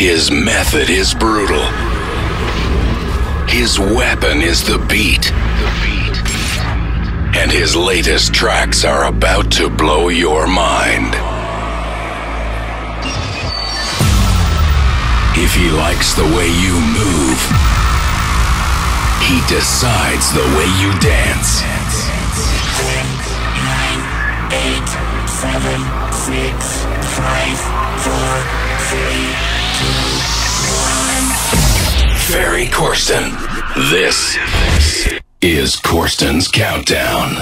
His method is brutal. His weapon is the beat. And his latest tracks are about to blow your mind. If he likes the way you move, he decides the way you dance. 10, 9, 8, 7, 6, 5, 4, 3, 2, 1. Ferry Corsten. This is Corsten's Countdown.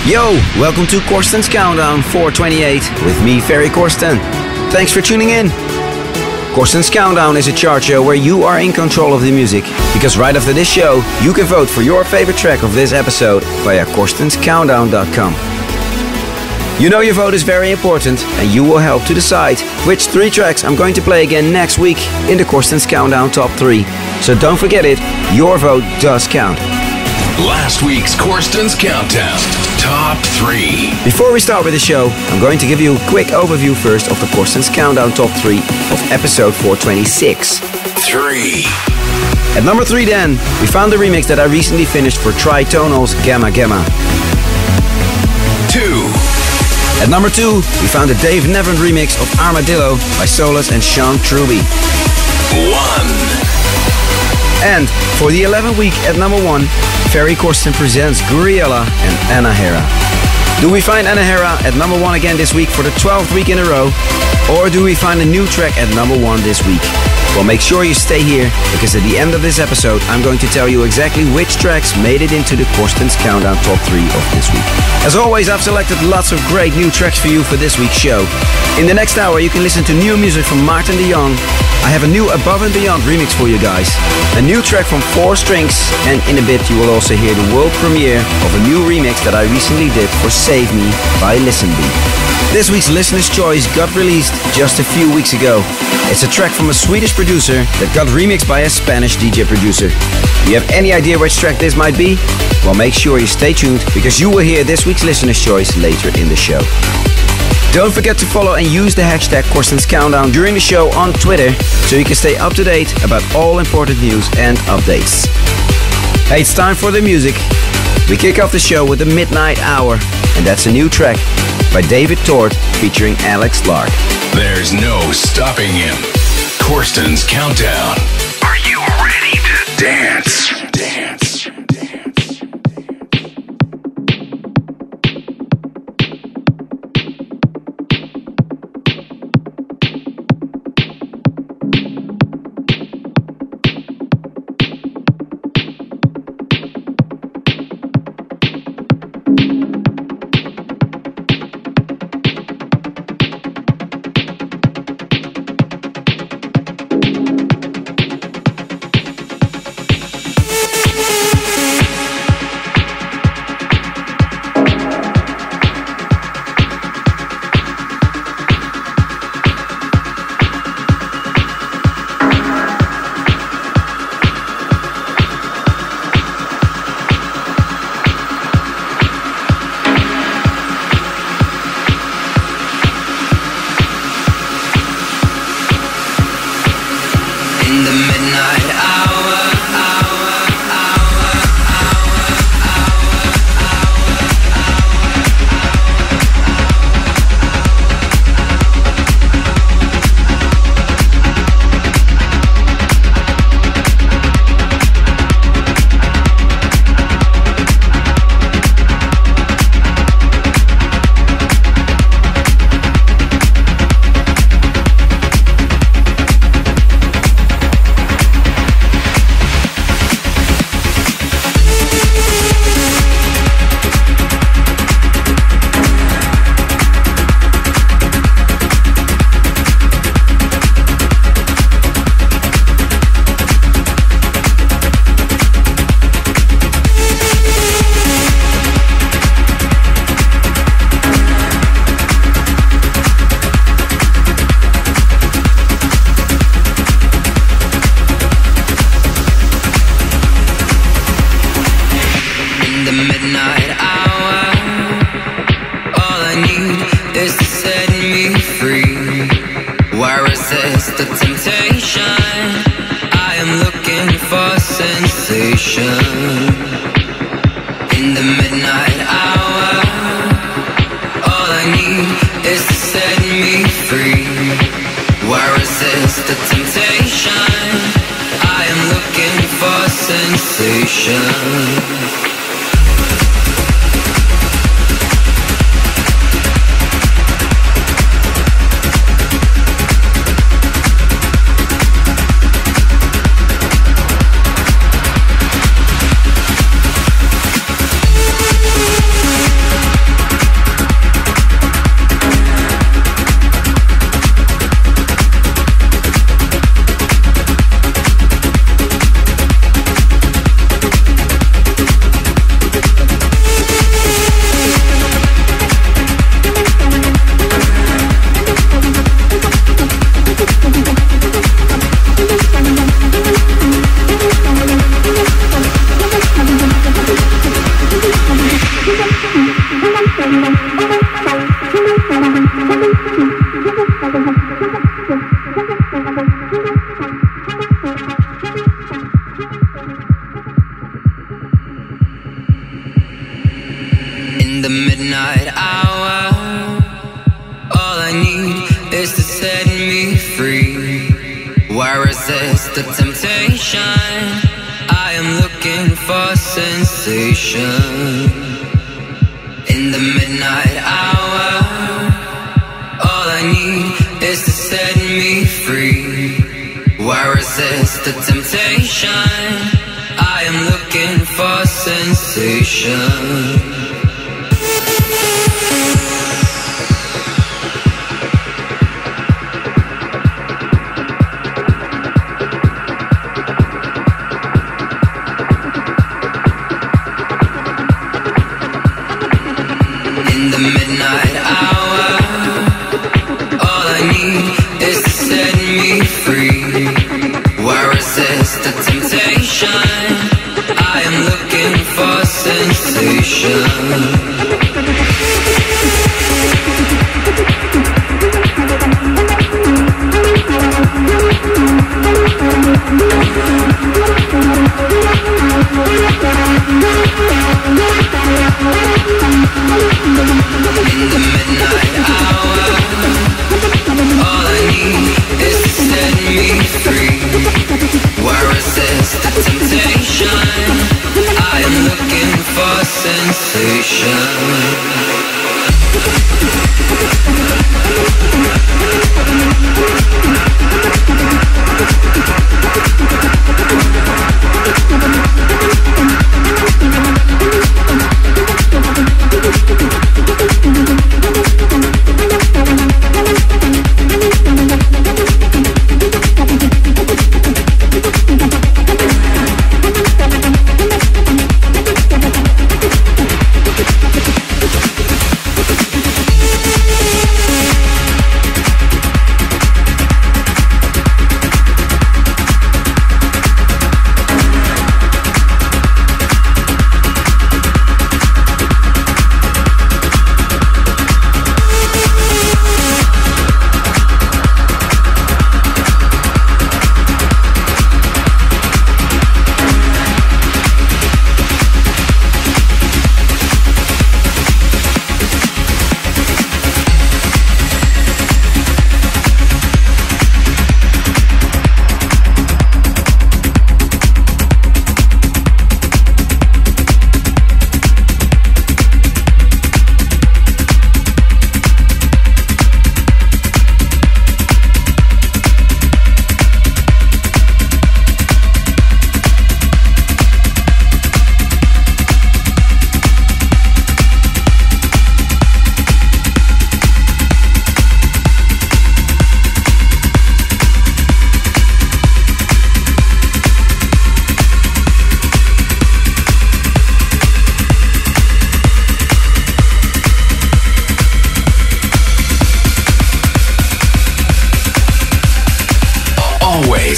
Yo, welcome to Corsten's Countdown 428 with me, Ferry Corsten. Thanks for tuning in. Corsten's Countdown is a chart show where you are in control of the music, because right after this show, you can vote for your favorite track of this episode via corstenscountdown.com. You know your vote is very important, and you will help to decide which 3 tracks I'm going to play again next week in the Corsten's Countdown Top 3. So don't forget it, your vote does count. Last week's Corsten's Countdown Top 3. Before we start with the show, I'm going to give you a quick overview first of the Corsten's Countdown Top 3 of episode 426. 3. At number 3 then, we found the remix that I recently finished for Tritonal's Gamma Gamma. 2. At number 2, we found the Dave Nevin remix of Armadillo by Solus and Sean Truby. 1. And for the 11th week at number 1, Ferry Corsten presents Guriella and Anahera. Do we find Anahera at number 1 again this week for the 12th week in a row? Or do we find a new track at number 1 this week? Well, make sure you stay here, because at the end of this episode, I'm going to tell you exactly which tracks made it into the Corsten's Countdown Top 3 of this week. As always, I've selected lots of great new tracks for you for this week's show. In the next hour, you can listen to new music from Maarten de Jong. I have a new Above and Beyond remix for you guys. A new track from 4 Strings, and in a bit you will also hear the world premiere of a new remix that I recently did for Save Me by Listenbee. This week's Listener's Choice got released just a few weeks ago. It's a track from a Swedish producer that got remixed by a Spanish DJ producer. Do you have any idea which track this might be? Well, make sure you stay tuned, because you will hear this week's Listener's Choice later in the show. Don't forget to follow and use the hashtag Corsten's Countdown during the show on Twitter, so you can stay up to date about all important news and updates. Hey, it's time for the music. We kick off the show with the Midnight Hour, and that's a new track by David Tort featuring Alex Lark. There's no stopping him. Corsten's Countdown. Are you ready to dance? Dance. The temptation, I am looking for sensation. In the midnight hour, all I need is to set me free. Why resist the temptation? I am looking for sensation.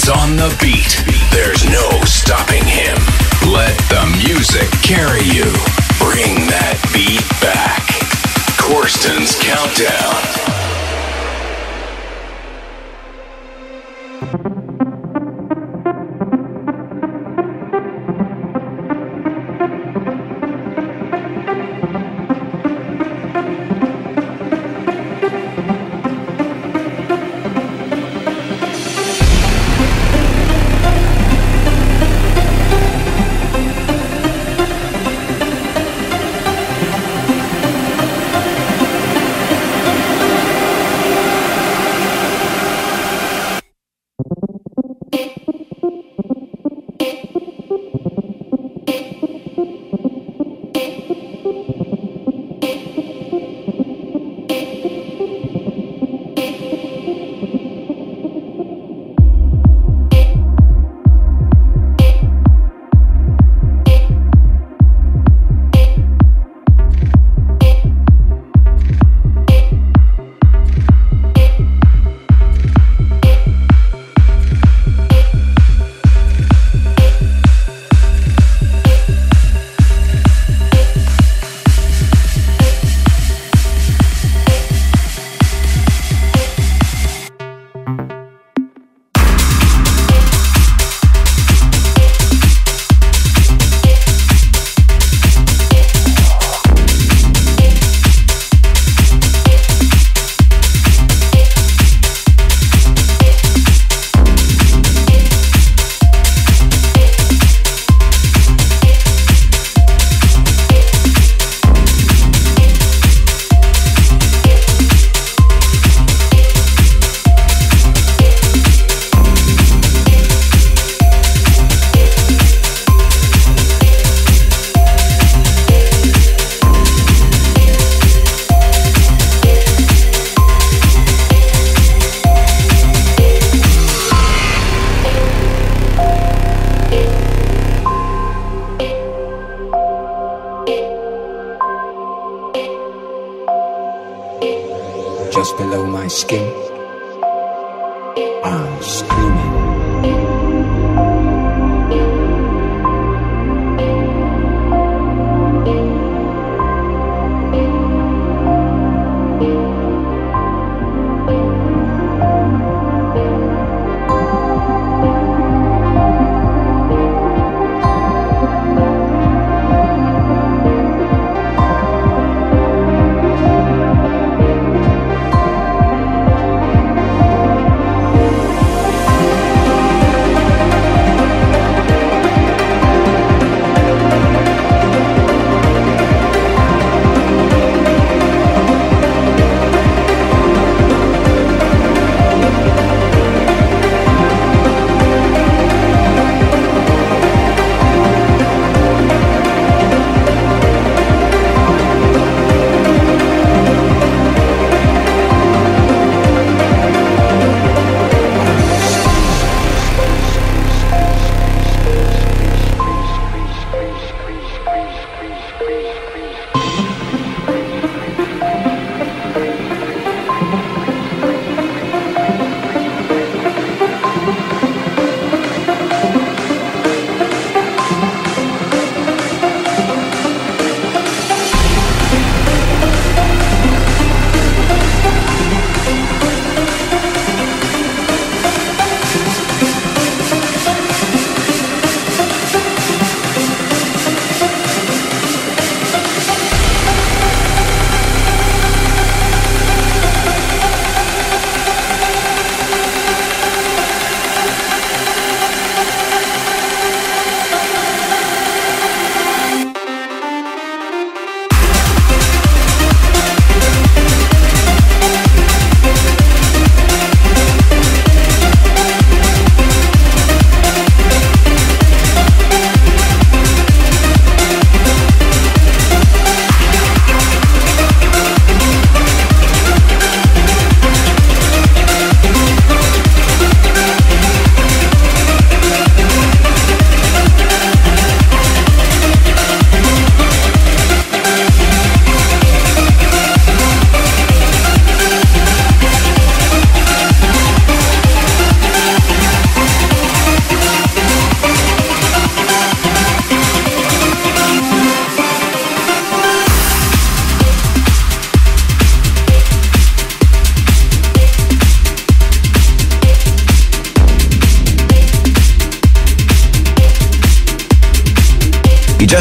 On the beat, there's no stopping him. Let the music carry you. Bring that beat back. Corsten's Countdown. just below my skin. I'm screaming.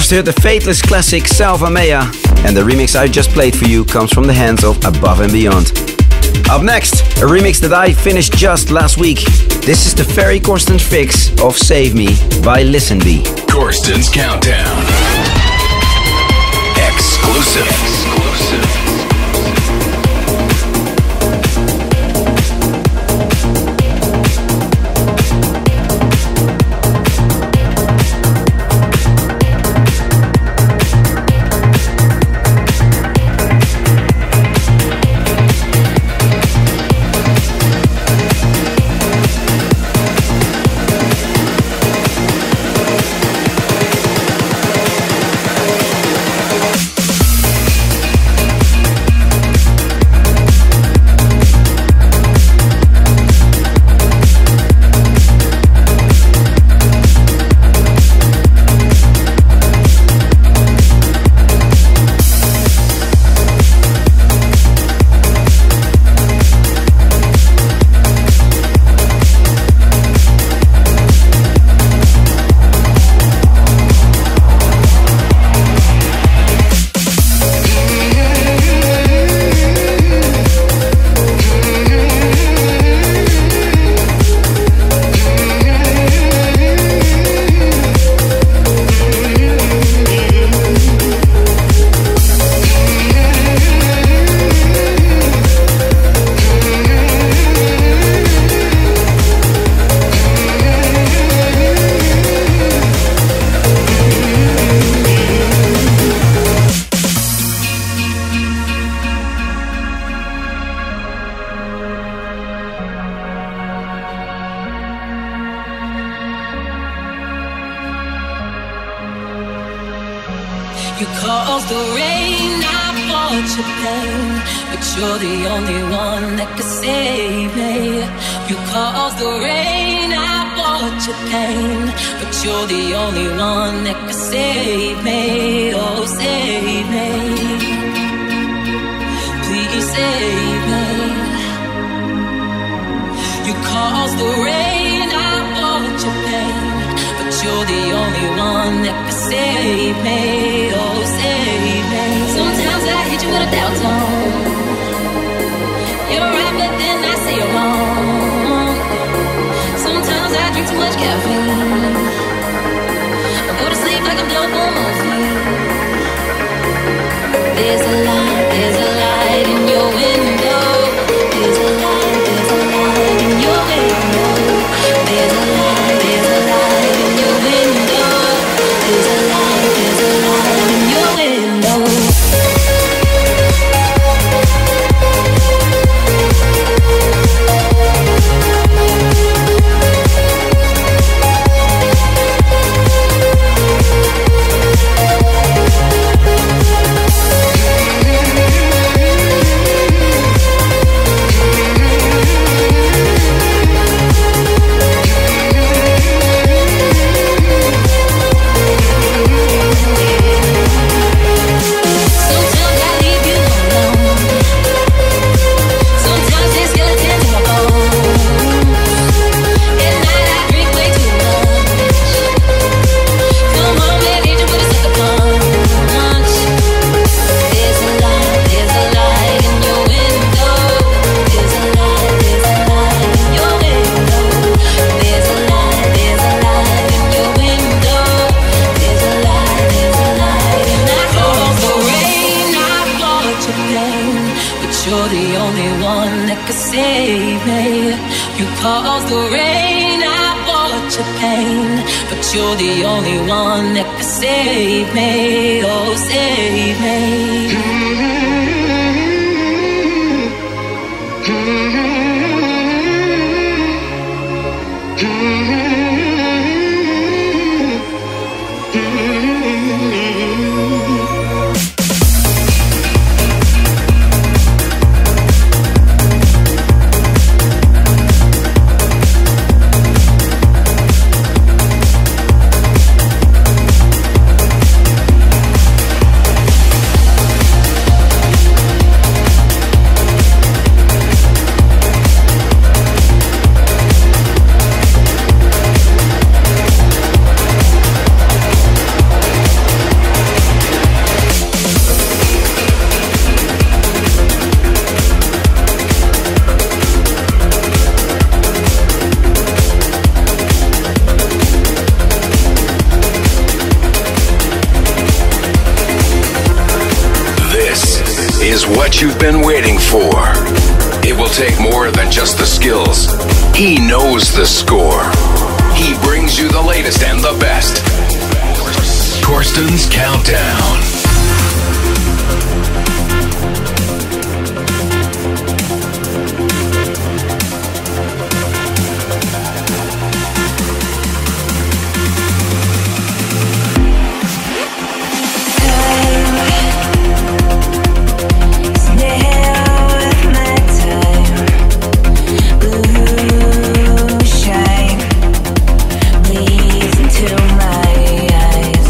Just heard the Faithless classic Salva, and the remix I just played for you comes from the hands of Above and Beyond. Up next, a remix that I finished just last week. This is the Ferry Corsten fix of Save Me by Listenbee. Corsten's Countdown. Exclusive. You caused the rain, I bought your pain. but you're the only one that could save me. You caused the rain, I bought your pain, but you're the only one that could save me. Oh, save me, please save me. You caused the rain, I bought your pain, but you're the only one that could save me. Oh, save me. Sometimes I hit you with a doubt tone. You're right, but then I say you're wrong. Sometimes I drink too much caffeine. I go to sleep like I'm dope on morphine. There's a light in your window. There's a light in your window. There's a light in your window. There's a light in your window. You're the only one that can save me. Oh, save me. What you've been waiting for. It will take more than just the skills. He knows the score. He brings you the latest and the best. Corsten's Countdown. Please into my eyes.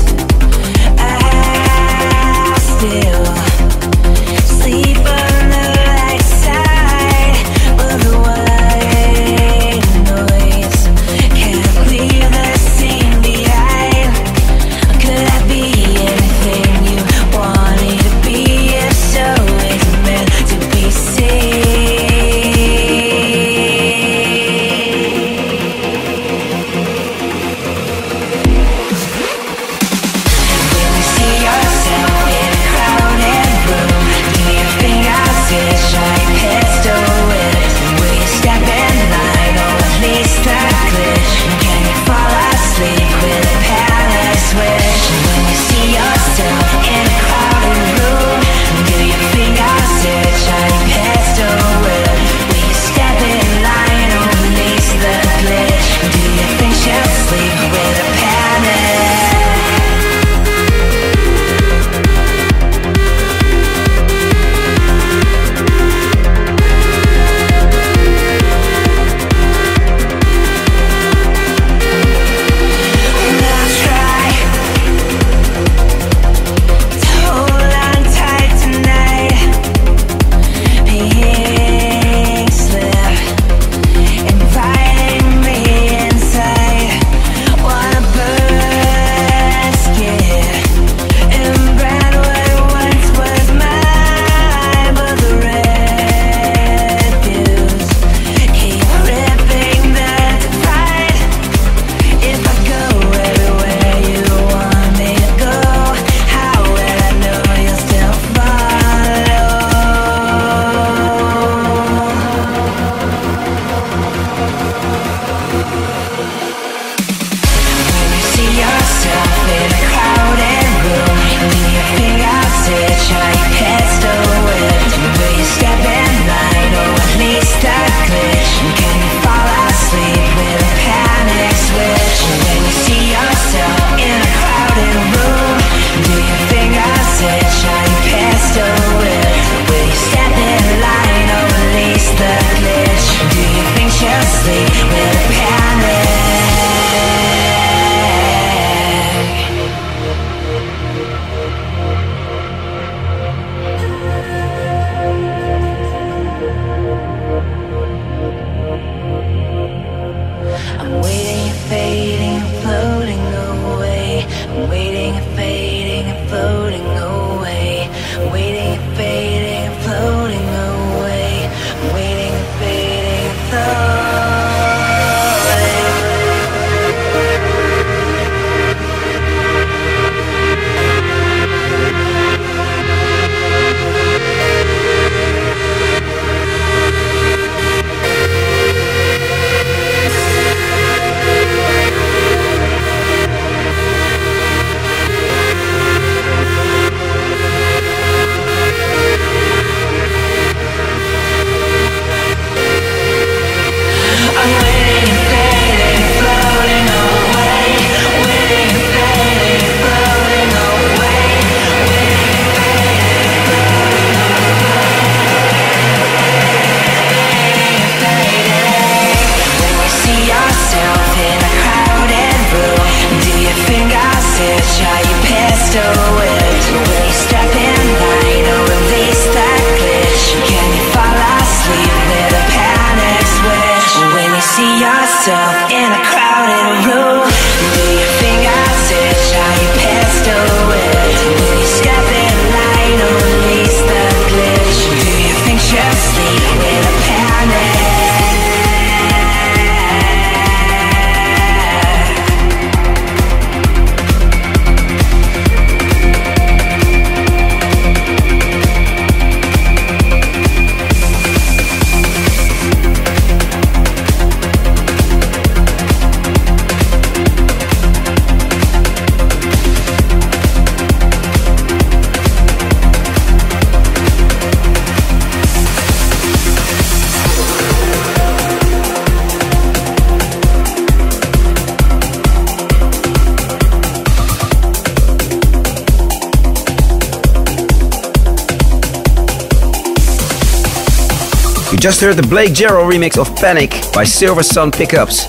You just heard the Blake Jarrell remix of Panic by Silversun Pickups.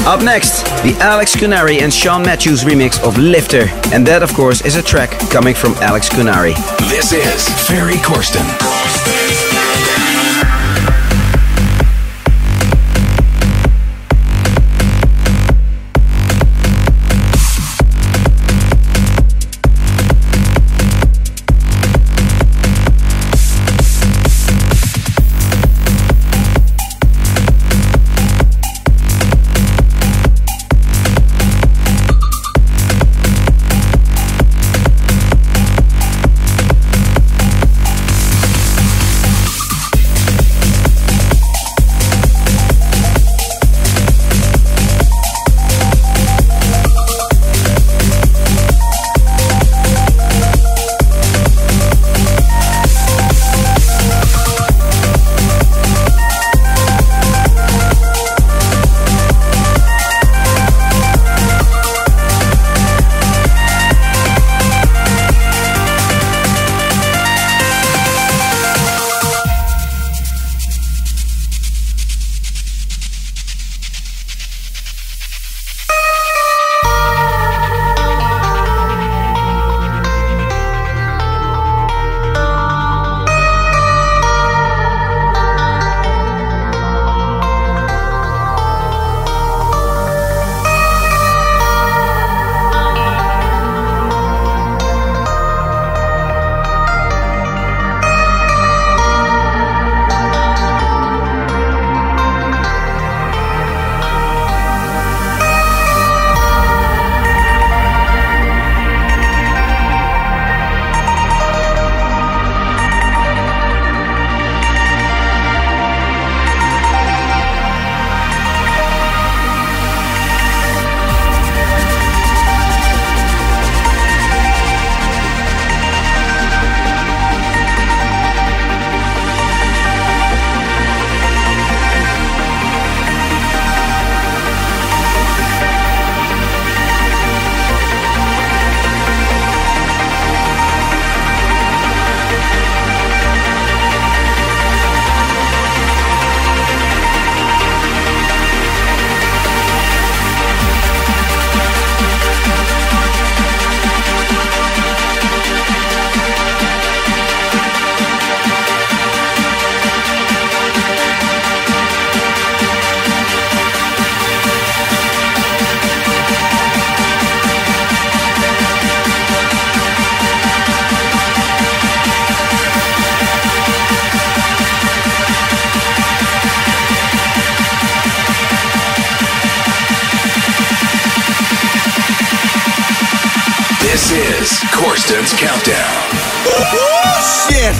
Up next, the Alex Kunnari and Sean Mathews remix of Lifter. And that, of course, is a track coming from Alex Kunnari. This is Ferry Corsten. This is Corsten's Countdown. Oh, shit!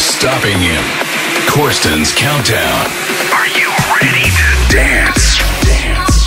stopping him. Corsten's Countdown. Are you ready to dance? Dance.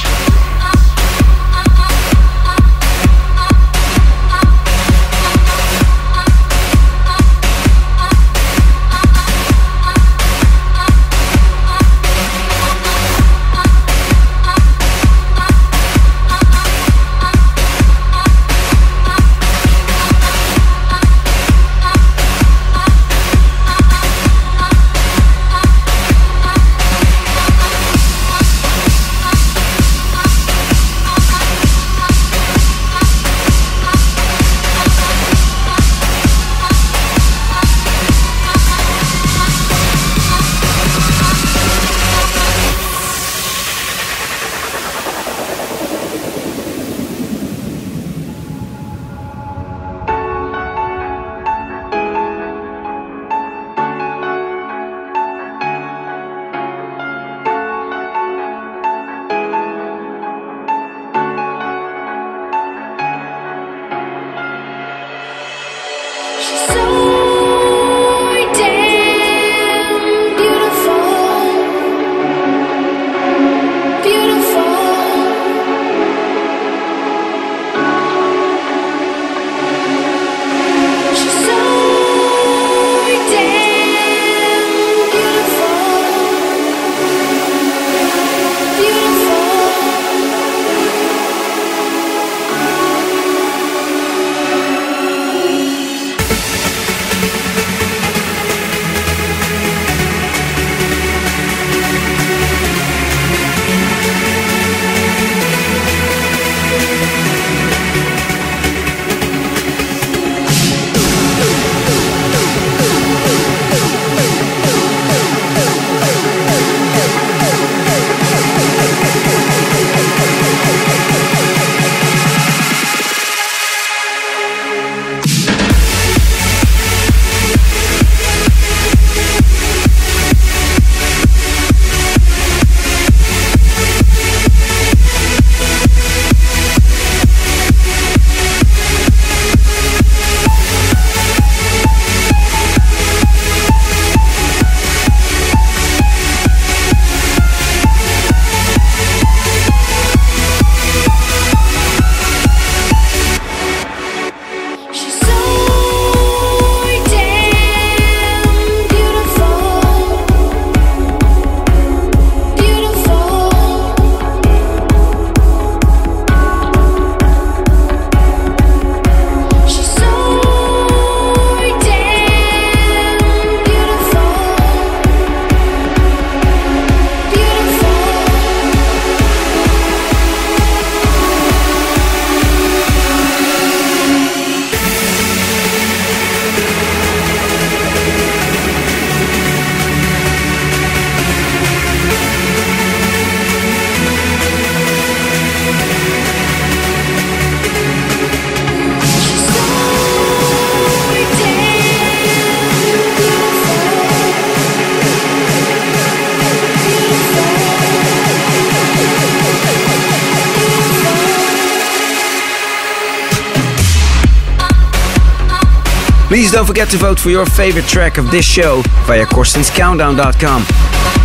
Please don't forget to vote for your favorite track of this show via CORSTEN'S.com.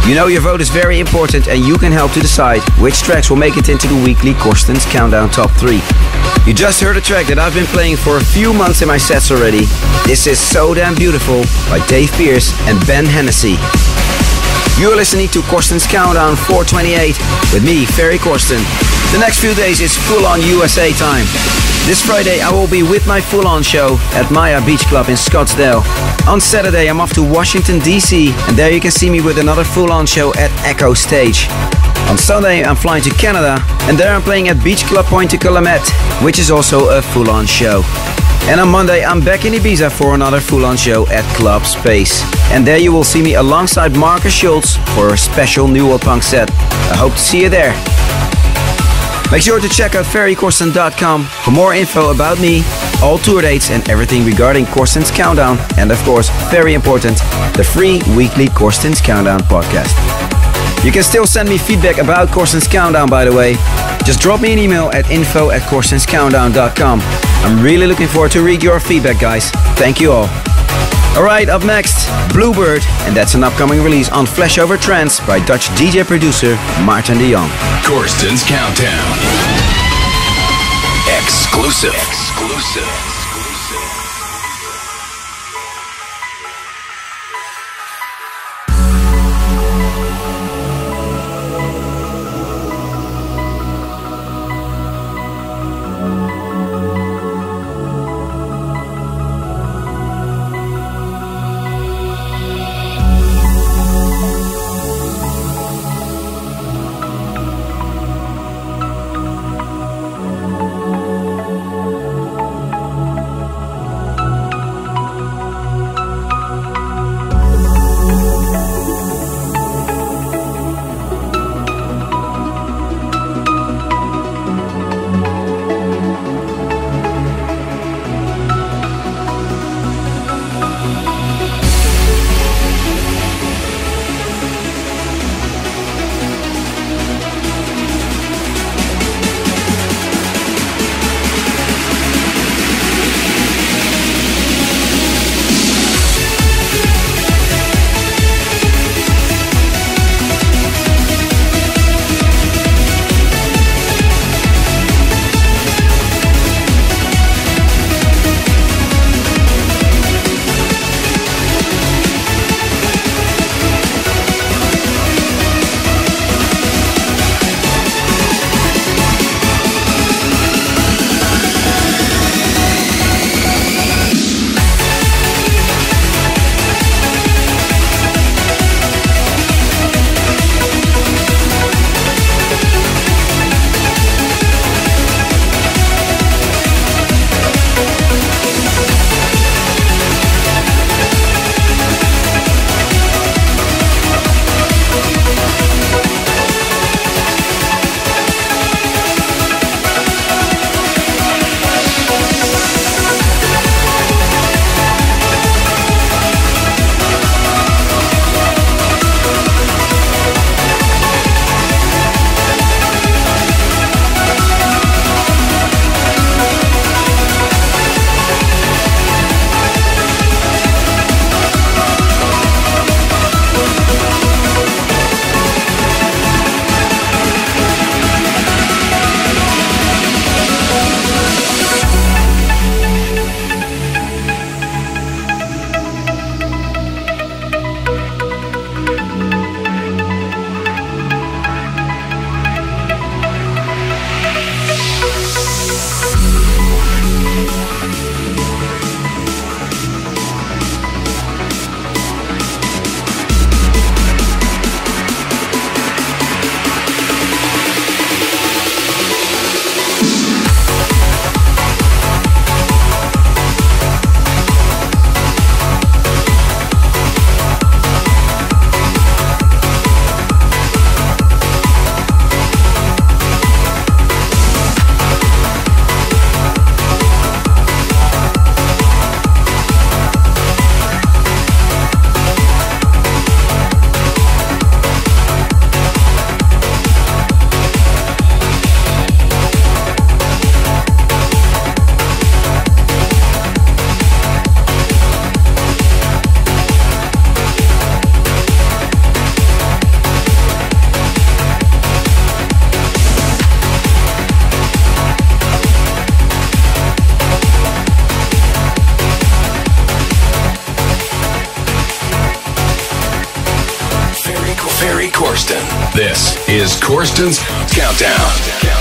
You know your vote is very important and you can help to decide which tracks will make it into the weekly Corsten's Countdown Top 3. You just heard a track that I've been playing for a few months in my sets already. This is So Damn Beautiful by Dave Pearce and Ben Hennessy. You're listening to Corsten's Countdown 428 with me, Ferry Corsten. The next few days is full-on USA time. This Friday I will be with my full-on show at Maya Beach Club in Scottsdale. On Saturday I'm off to Washington DC and there you can see me with another full-on show at Echo Stage. On Sunday I'm flying to Canada and there I'm playing at Beach Club Pointe Calumet, which is also a full-on show. And on Monday I'm back in Ibiza for another full-on show at Club Space. And there you will see me alongside Marcus Schultz for a special New World Punk set. I hope to see you there. Make sure to check out ferrycorsten.com for more info about me, all tour dates and everything regarding Corsten's Countdown, and of course, very important, the free weekly Corsten's Countdown podcast. You can still send me feedback about Corsten's Countdown, by the way. Just drop me an email at info@corstenscountdown.com. I'm really looking forward to read your feedback, guys. Thank you all. Alright, up next, Bluebird, and that's an upcoming release on Flashover Trance by Dutch DJ producer Maarten de Jong. Corsten's Countdown. Exclusive. Ferry Corsten. This is Corsten's Countdown.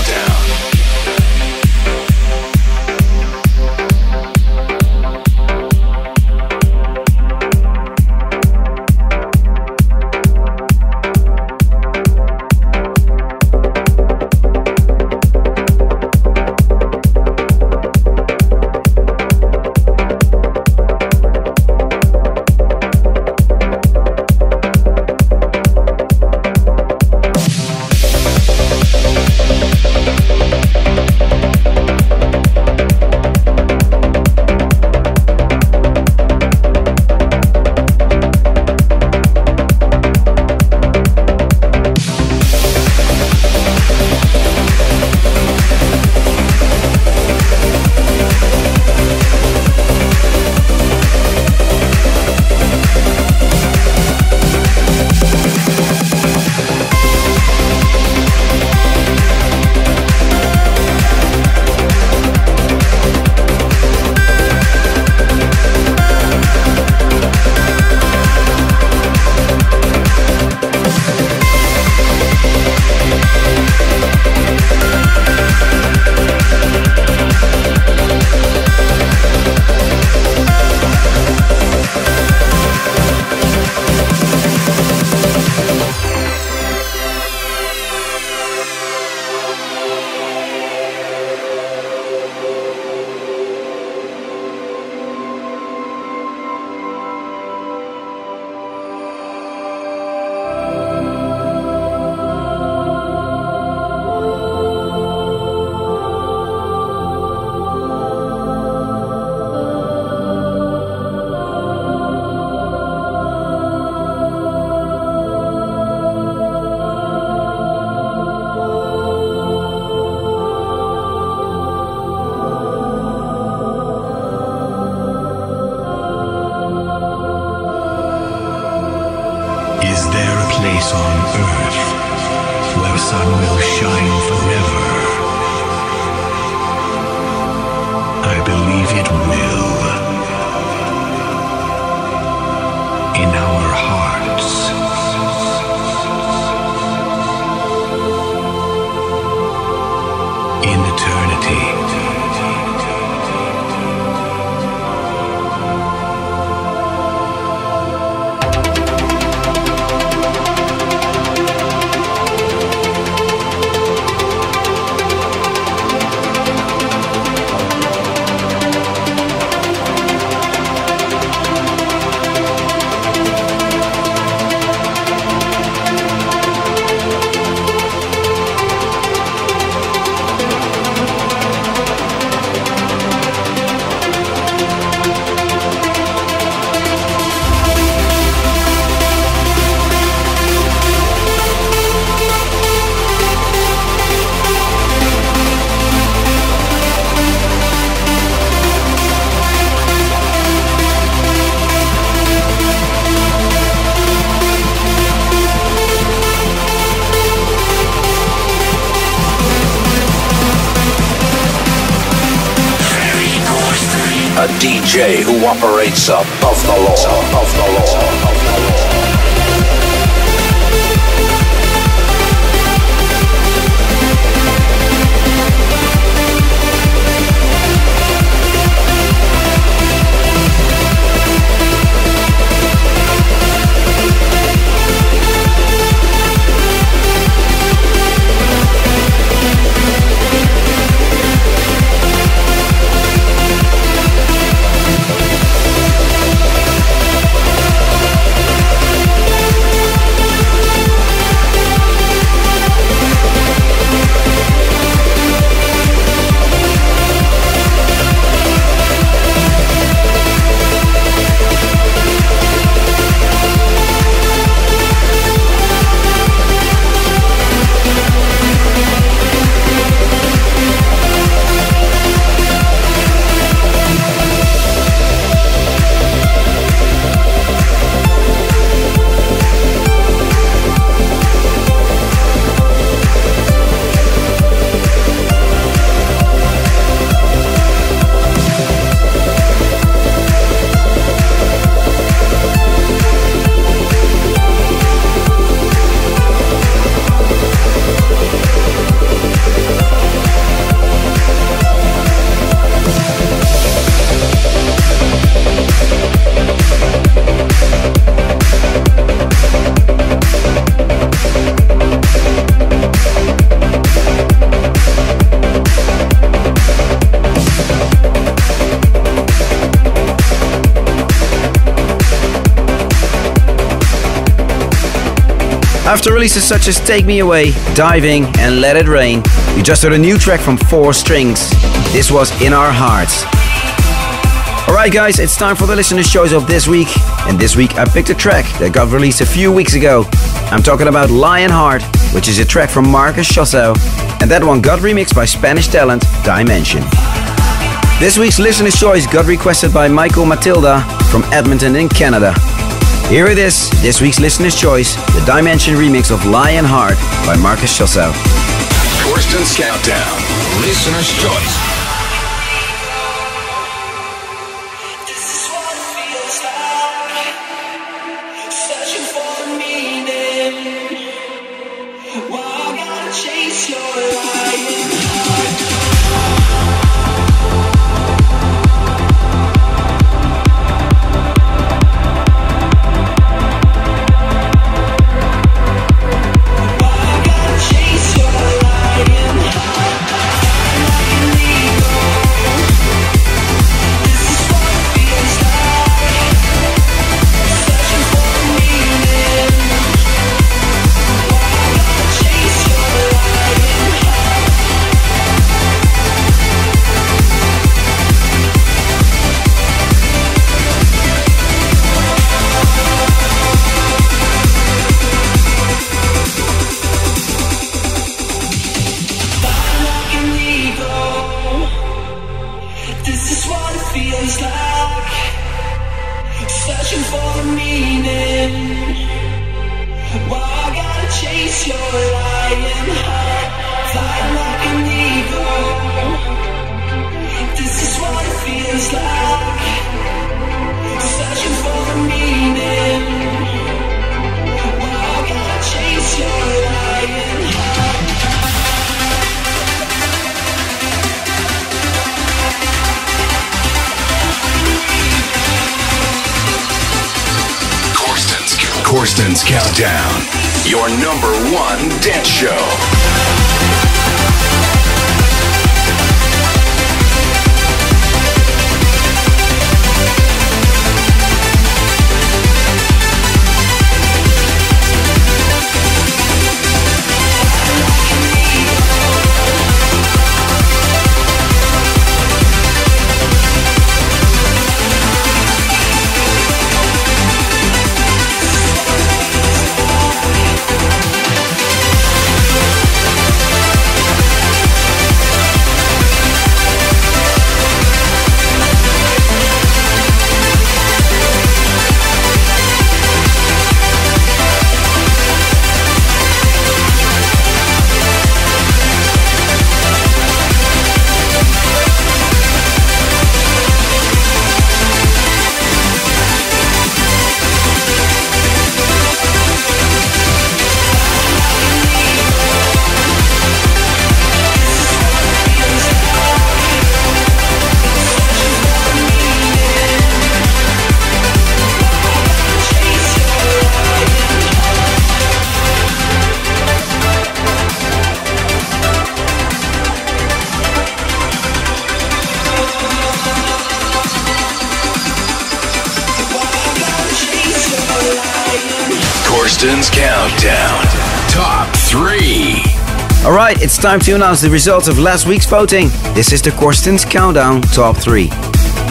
earth, where sun will shine forever. I believe it will. In our hearts. In eternity. A DJ who operates above the law. After releases such as Take Me Away, Diving and Let It Rain, you just heard a new track from 4 Strings. This was In Our Hearts. Alright guys, it's time for the listener choice of this week. And this week I picked a track that got released a few weeks ago. I'm talking about Lionheart, which is a track from Schössow, and that one got remixed by Spanish talent Dimension. This week's listener's choice got requested by Michael Matilda from Edmonton in Canada. Here it is, this week's listener's choice, the Dimension remix of Lionheart by Schössow. Corsten's Countdown, listener's choice. Chase your lion. Corsten's Countdown, your number one dance show. Corsten's Countdown, Top 3. Alright, it's time to announce the results of last week's voting. This is the Corsten's Countdown Top 3.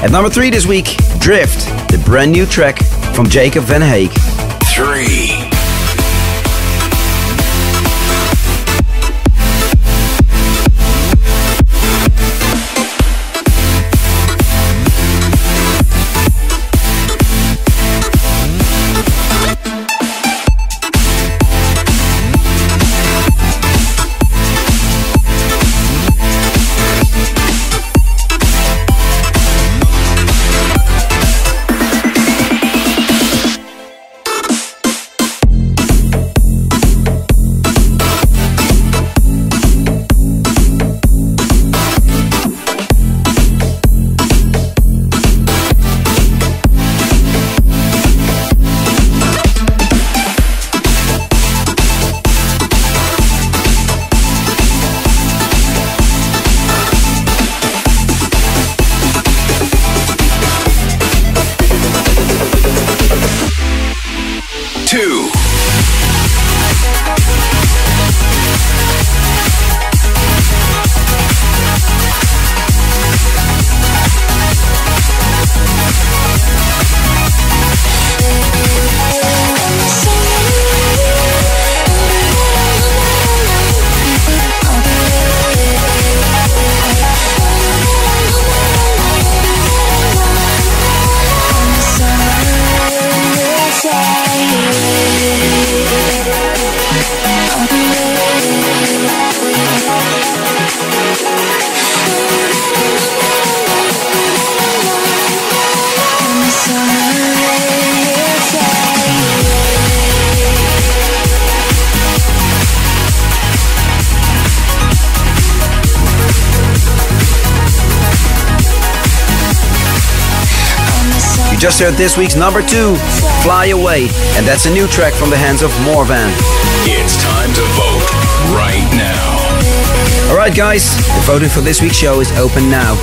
At number 3 this week, Drift, the brand new track from Jacob van Hage. 3. Just heard this week's number 2, Fly Away, and that's a new track from the hands of Morvan. It's time to vote right now. Alright guys, the voting for this week's show is open now.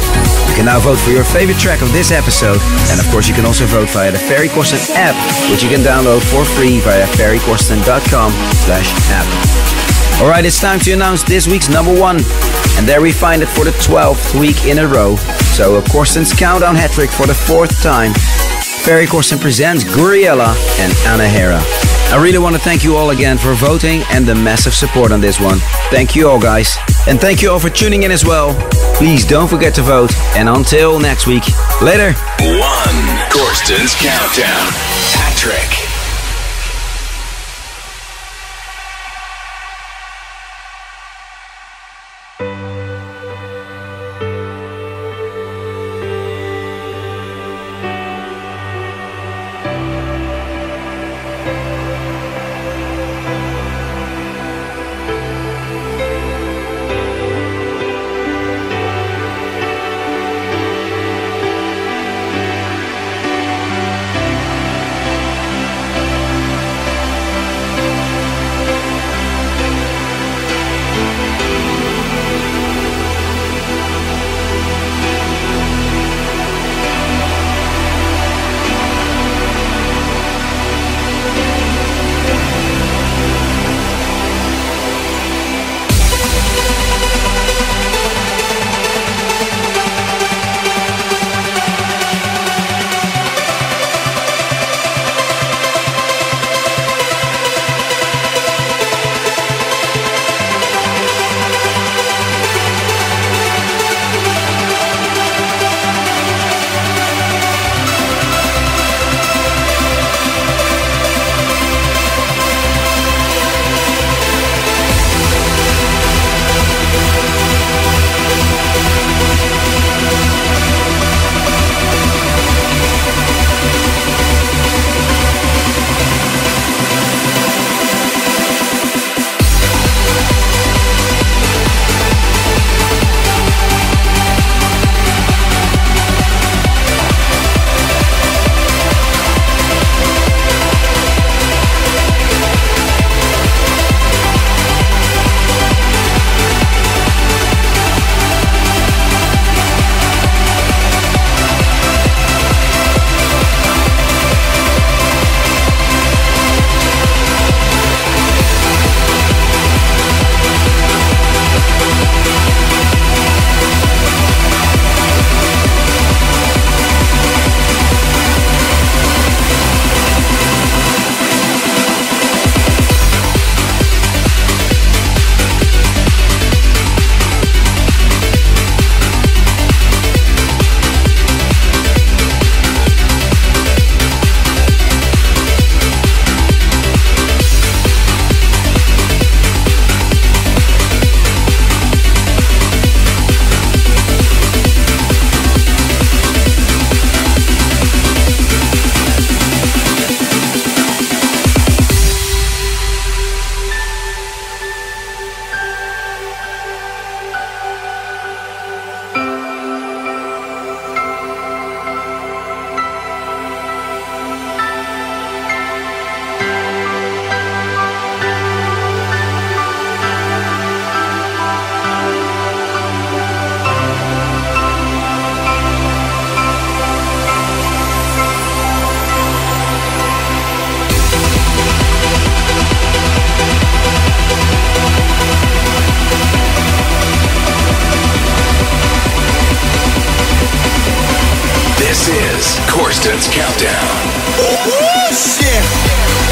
You can now vote for your favorite track of this episode, and of course you can also vote via the Ferry Corsten app, which you can download for free via ferrycorsten.com/app. Alright, it's time to announce this week's number 1, and there we find it for the 12th week in a row. So a Corsten's Countdown hat-trick for the 4th time. Ferry Corsten presents Guriella and Anahera. I really want to thank you all again for voting and the massive support on this one. Thank you all guys. And thank you all for tuning in as well. Please don't forget to vote. And until next week, later. 1. Corsten's Countdown hat-trick. This is Corsten's Countdown. Oh, shit!